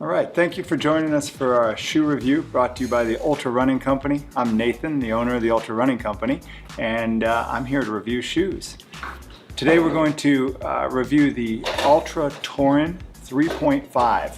All right, thank you for joining us for our shoe review brought to you by the Ultra Running Company. I'm Nathan, the owner of the Ultra Running Company, and I'm here to review shoes. Today we're going to review the Ultra Torin 3.5.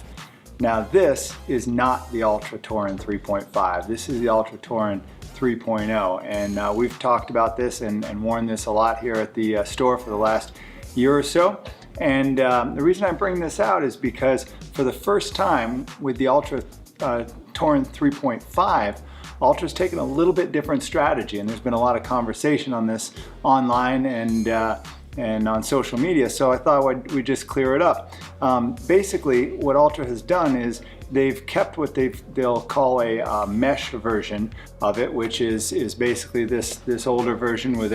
Now this is not the Ultra Torin 3.5. This is the Ultra Torin 3.0, and we've talked about this and worn this a lot here at the store for the last year or so. And the reason I bring this out is because for the first time with the Ultra Torin 3.5, Ultra's taken a little bit different strategy, and there's been a lot of conversation on this online and on social media, so I thought we'd just clear it up. Basically, what Ultra has done is they've kept what they'll call a mesh version of it, which is basically this older version with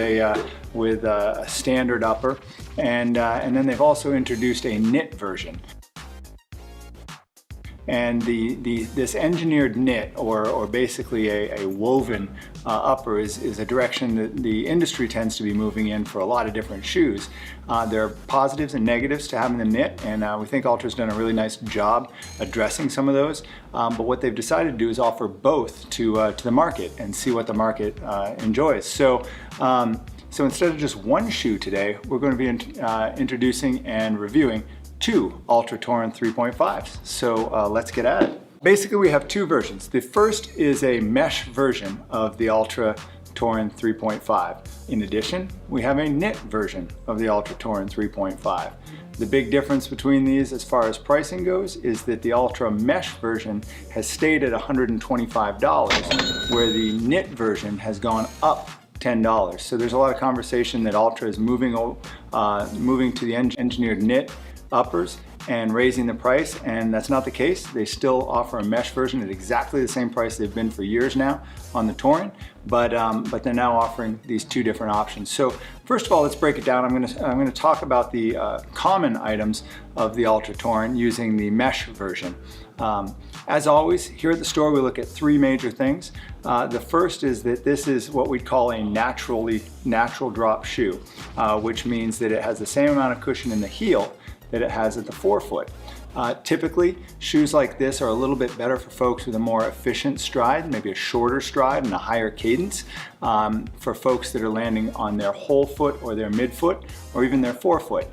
a standard upper, and then they've also introduced a knit version. And this engineered knit, or basically a woven upper, is a direction that the industry tends to be moving in for a lot of different shoes. There are positives and negatives to having them knit, and we think Ultra's done a really nice job addressing some of those. But what they've decided to do is offer both to the market and see what the market enjoys. So instead of just one shoe today, we're going to be introducing and reviewing two Ultra Torin 3.5s. So let's get at it. Basically, we have two versions. The first is a mesh version of the Ultra Torin 3.5. In addition, we have a knit version of the Ultra Torin 3.5. The big difference between these as far as pricing goes is that the Ultra mesh version has stayed at $125, where the knit version has gone up $10. So there's a lot of conversation that Ultra is moving to the engineered knit uppers and raising the price, and that's not the case. They still offer a mesh version at exactly the same price they've been for years now on the Torin, but they're now offering these two different options. So first of all, let's break it down. I'm going to talk about the common items of the Ultra Torin using the mesh version. As always, here at the store we look at three major things. The first is that this is what we'd call a natural drop shoe, which means that it has the same amount of cushion in the heel that it has at the forefoot. Typically, shoes like this are a little bit better for folks with a more efficient stride, maybe a shorter stride and a higher cadence, for folks that are landing on their whole foot or their midfoot or even their forefoot.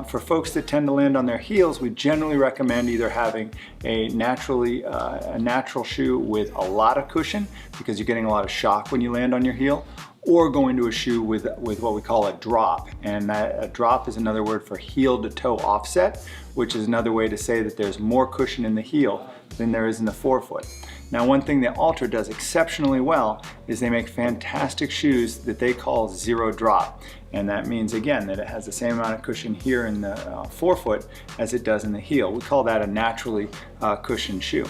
For folks that tend to land on their heels, we generally recommend either having a natural shoe with a lot of cushion, because you're getting a lot of shock when you land on your heel, or going to a shoe with what we call a drop. And a drop is another word for heel to toe offset, which is another way to say that there's more cushion in the heel than there is in the forefoot. Now, one thing that Ultra does exceptionally well is they make fantastic shoes that they call zero drop. And that means, again, that it has the same amount of cushion here in the forefoot as it does in the heel. We call that a naturally cushioned shoe.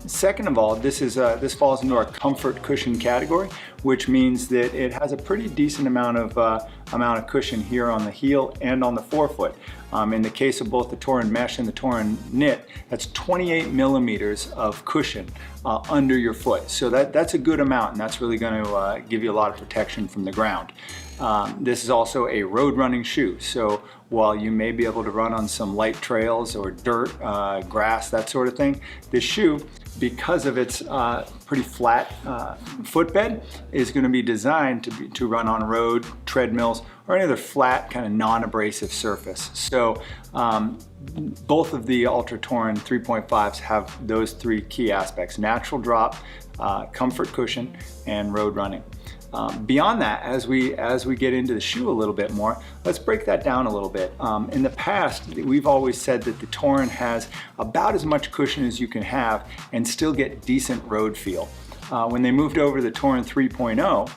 Second of all, this falls into our comfort cushion category, which means that it has a pretty decent amount of cushion here on the heel and on the forefoot. In the case of both the Torin mesh and the Torin knit, that's 28 millimeters of cushion under your foot. So that's a good amount, and that's really going to give you a lot of protection from the ground. This is also a road running shoe, so while you may be able to run on some light trails or dirt, grass, that sort of thing, this shoe, because of its pretty flat footbed, is going to be designed to run on road, treadmills, or any other flat kind of non-abrasive surface. So both of the Ultra Torin 3.5s have those three key aspects: natural drop, comfort cushion, and road running. Beyond that, as we get into the shoe a little bit more, let's break that down a little bit. In the past, we've always said that the Torin has about as much cushion as you can have and still get decent road feel. When they moved over to the Torin 3.0,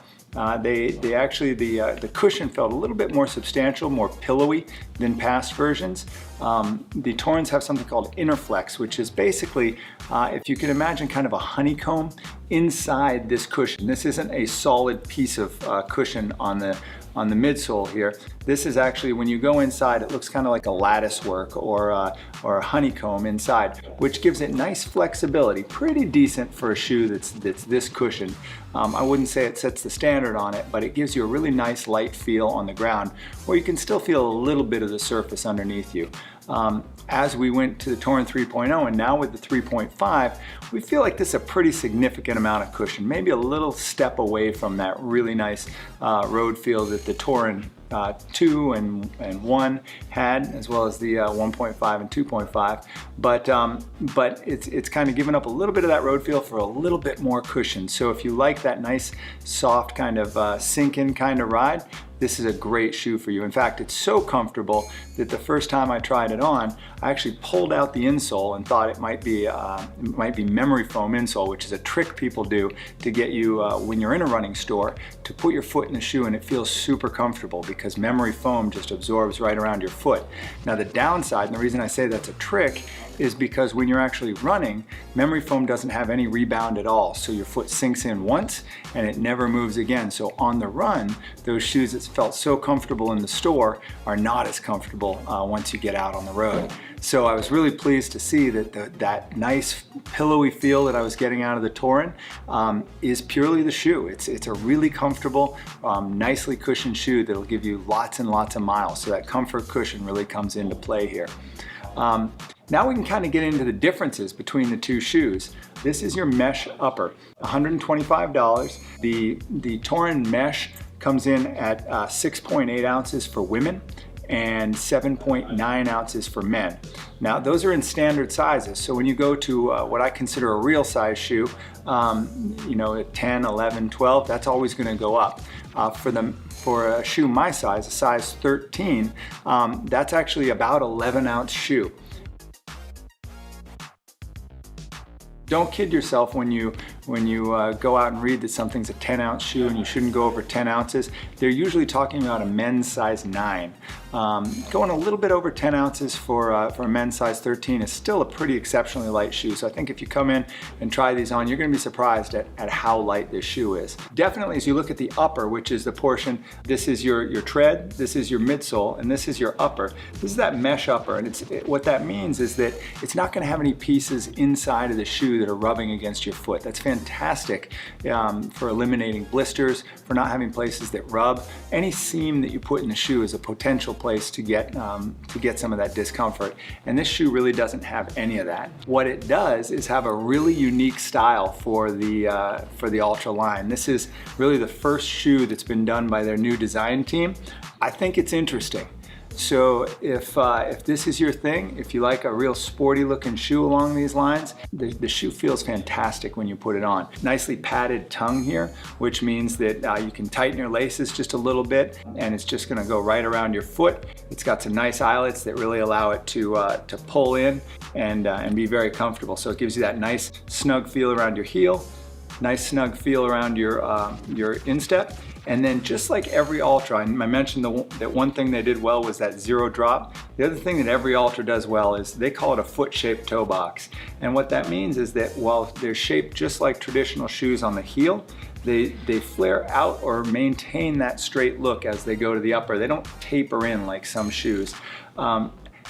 the cushion felt a little bit more substantial, more pillowy than past versions. The Torins have something called Interflex, which is basically, if you can imagine, kind of a honeycomb inside this cushion. This isn't a solid piece of cushion on the midsole here. This is actually, when you go inside, it looks kind of like a lattice work or a honeycomb inside, which gives it nice flexibility, pretty decent for a shoe that's this cushion. I wouldn't say it sets the standard on it, but it gives you a really nice light feel on the ground, where you can still feel a little bit of the surface underneath you. As we went to the Torin 3.0 and now with the 3.5, we feel like this is a pretty significant amount of cushion, maybe a little step away from that really nice road feel that the Torin 2 and 1 had, as well as the 1.5 and 2.5, but it's kind of given up a little bit of that road feel for a little bit more cushion. So if you like that nice soft kind of sink-in kind of ride, this is a great shoe for you. In fact, it's so comfortable that the first time I tried it on, I actually pulled out the insole and thought it might be memory foam insole, which is a trick people do to get you, when you're in a running store, to put your foot in the shoe and it feels super comfortable because memory foam just absorbs right around your foot. Now the downside, and the reason I say that's a trick, is because when you're actually running, memory foam doesn't have any rebound at all. So your foot sinks in once and it never moves again. So on the run, those shoes that felt so comfortable in the store are not as comfortable once you get out on the road. So I was really pleased to see that that nice pillowy feel that I was getting out of the Torin is purely the shoe. It's a really comfortable, nicely cushioned shoe that'll give you lots and lots of miles. So that comfort cushion really comes into play here. Now we can kind of get into the differences between the two shoes. This is your mesh upper, $125. The Torin mesh comes in at 6.8 ounces for women and 7.9 ounces for men. Now those are in standard sizes, so when you go to what I consider a real size shoe, you know, at 10, 11, 12, that's always going to go up. For a shoe my size, a size 13, that's actually about 11-ounce shoe. Don't kid yourself when you go out and read that something's a 10-ounce shoe and you shouldn't go over 10 ounces. They're usually talking about a men's size 9. Going a little bit over 10 ounces for a men's size 13 is still a pretty exceptionally light shoe. So I think if you come in and try these on, you're going to be surprised at how light this shoe is. Definitely as you look at the upper, which is the portion, this is your tread, this is your midsole, and this is your upper. This is that mesh upper, and what that means is that it's not going to have any pieces inside of the shoe that are rubbing against your foot. That's fantastic for eliminating blisters, for not having places that rub. Any seam that you put in the shoe is a potential place to get some of that discomfort, and this shoe really doesn't have any of that. What it does is have a really unique style for the Ultra line. This is really the first shoe that's been done by their new design team. I think it's interesting. So if this is your thing, if you like a real sporty looking shoe along these lines, the shoe feels fantastic when you put it on. Nicely padded tongue here, which means that you can tighten your laces just a little bit and it's just gonna go right around your foot. It's got some nice eyelets that really allow it to pull in and be very comfortable. So it gives you that nice snug feel around your heel, nice snug feel around your instep. And then just like every Ultra, and I mentioned that one thing they did well was that zero drop. The other thing that every Ultra does well is they call it a foot-shaped toe box. And what that means is that while they're shaped just like traditional shoes on the heel, they flare out or maintain that straight look as they go to the upper. They don't taper in like some shoes.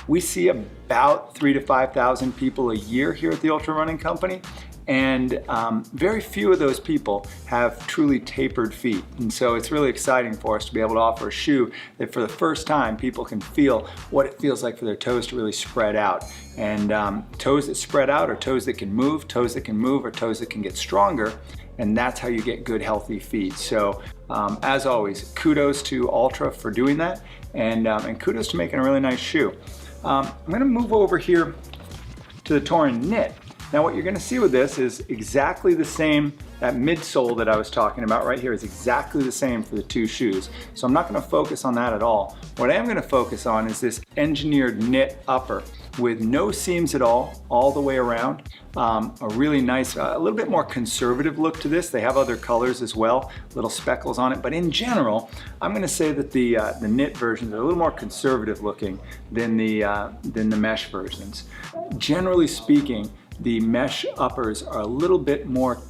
We see about 3,000 to 5,000 people a year here at the Ultra Running Company. And very few of those people have truly tapered feet. And so it's really exciting for us to be able to offer a shoe that for the first time people can feel what it feels like for their toes to really spread out. And toes that spread out are toes that can move are toes that can get stronger. And that's how you get good, healthy feet. So as always, kudos to Ultra for doing that, and kudos to making a really nice shoe. I'm gonna move over here to the Torin Knit. Now what you're going to see with this is exactly the same, that midsole that I was talking about right here is exactly the same for the two shoes. So I'm not going to focus on that at all. What I am going to focus on is this engineered knit upper with no seams at all the way around. A really nice, a little bit more conservative look to this. They have other colors as well, little speckles on it. But in general, I'm going to say that the knit versions are a little more conservative looking than the mesh versions. Generally speaking, the mesh uppers are a little bit more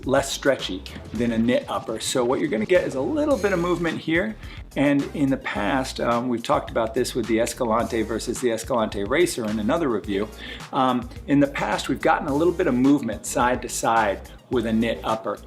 less stretchy than a knit upper. So what you're going to get is a little bit of movement here. And in the past, we've talked about this with the Escalante versus the Escalante Racer in another review. In the past, we've gotten a little bit of movement side to side with a knit upper.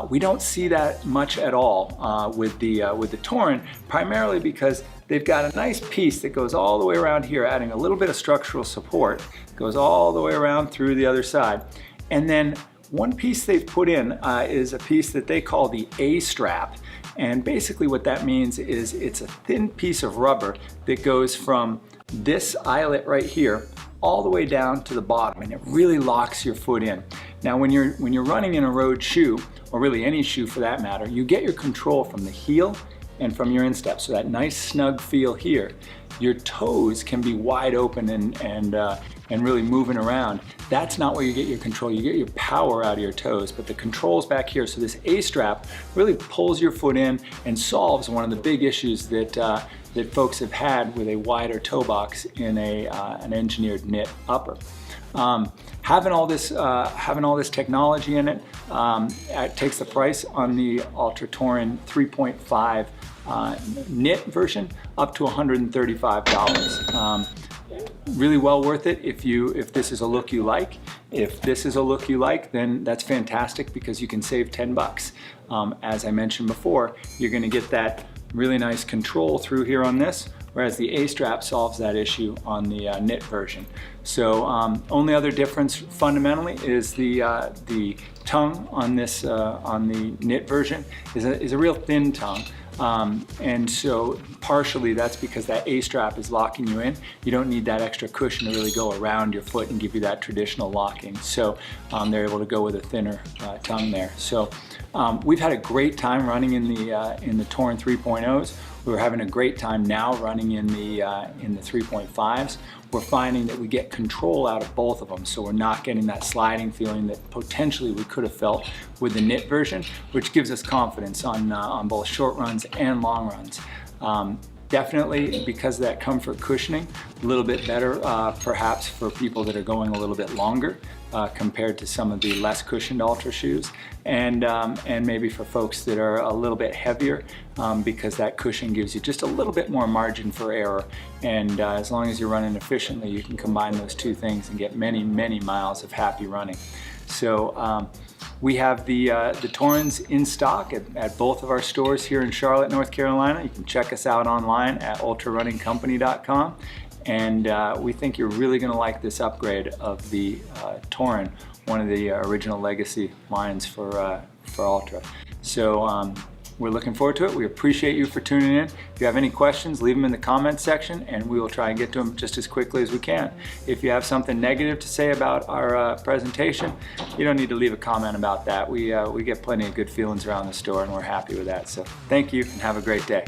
We don't see that much at all with the Torin, primarily because they've got a nice piece that goes all the way around here, adding a little bit of structural support, goes all the way around through the other side. And then one piece they've put in is a piece that they call the A-strap. And basically what that means is it's a thin piece of rubber that goes from this eyelet right here all the way down to the bottom, and it really locks your foot in. Now when you're running in a road shoe, or really any shoe for that matter, you get your control from the heel and from your instep. So that nice snug feel here. Your toes can be wide open and really moving around. That's not where you get your control. You get your power out of your toes, but the control's back here. So this A-strap really pulls your foot in and solves one of the big issues that folks have had with a wider toe box in an engineered knit upper. Having all this technology in it, it takes the price on the Ultra Torin 3.5 knit version up to $135. Really well worth it if this is a look you like. If this is a look you like, then that's fantastic because you can save 10 bucks. As I mentioned before, you're going to get that really nice control through here on this, whereas the A-strap solves that issue on the knit version. So only other difference fundamentally is the tongue on this on the knit version is a real thin tongue. And so partially that's because that A-strap is locking you in. You don't need that extra cushion to really go around your foot and give you that traditional locking. So they're able to go with a thinner tongue there. So we've had a great time running in the Torin 3.0s. We're having a great time now running in the 3.5s. We're finding that we get control out of both of them, so we're not getting that sliding feeling that potentially we could have felt with the knit version, which gives us confidence on both short runs and long runs. Definitely, because of that comfort cushioning, a little bit better perhaps for people that are going a little bit longer compared to some of the less cushioned Ultra shoes, and maybe for folks that are a little bit heavier because that cushion gives you just a little bit more margin for error, and as long as you're running efficiently, you can combine those two things and get many, many miles of happy running. So we have the Torins in stock at both of our stores here in Charlotte, North Carolina. You can check us out online at ultrarunningcompany.com. And we think you're really going to like this upgrade of the Torin, one of the original legacy lines for Ultra. So we're looking forward to it. We appreciate you for tuning in. If you have any questions, leave them in the comments section and we will try and get to them just as quickly as we can. If you have something negative to say about our presentation, you don't need to leave a comment about that. We get plenty of good feelings around the store and we're happy with that. So thank you and have a great day.